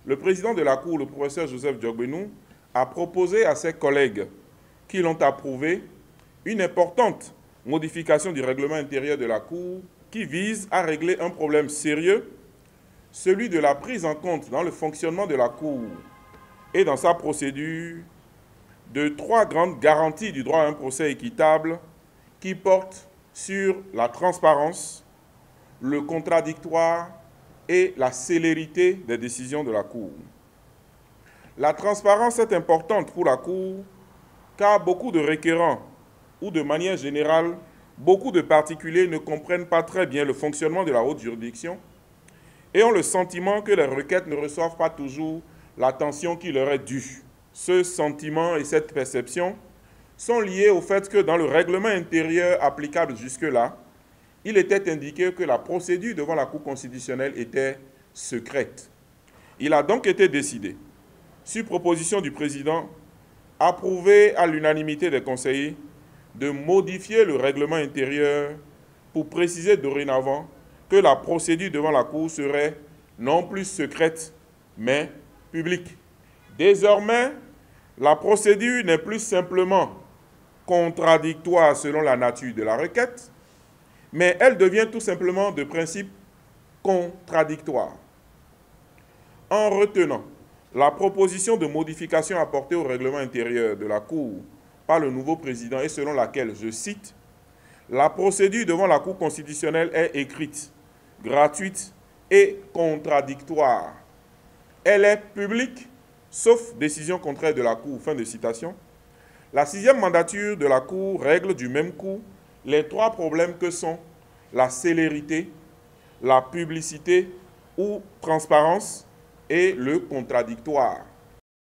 Le président de la Cour, le professeur Joseph Diogbenou, a proposé à ses collègues qui l'ont approuvé une importante modification du règlement intérieur de la Cour qui vise à régler un problème sérieux, celui de la prise en compte dans le fonctionnement de la Cour et dans sa procédure de 3 grandes garanties du droit à un procès équitable qui portent sur la transparence, le contradictoire et la célérité des décisions de la Cour. La transparence est importante pour la Cour car beaucoup de requérants ou de manière générale, beaucoup de particuliers ne comprennent pas très bien le fonctionnement de la haute juridiction et ont le sentiment que les requêtes ne reçoivent pas toujours l'attention qui leur est due. Ce sentiment et cette perception sont liés au fait que dans le règlement intérieur applicable jusque-là, il était indiqué que la procédure devant la Cour constitutionnelle était secrète. Il a donc été décidé, sur proposition du président, approuvé à l'unanimité des conseillers, de modifier le règlement intérieur pour préciser dorénavant que la procédure devant la Cour serait non plus secrète, mais publique. Désormais, la procédure n'est plus simplement contradictoire selon la nature de la requête, mais elle devient tout simplement de principe contradictoire. En retenant la proposition de modification apportée au règlement intérieur de la Cour par le nouveau président et selon laquelle, je cite, « La procédure devant la Cour constitutionnelle est écrite, gratuite et contradictoire. Elle est publique, sauf décision contraire de la Cour. » Fin de citation. La 6e mandature de la Cour règle du même coup les 3 problèmes que sont la célérité, la publicité ou transparence et le contradictoire.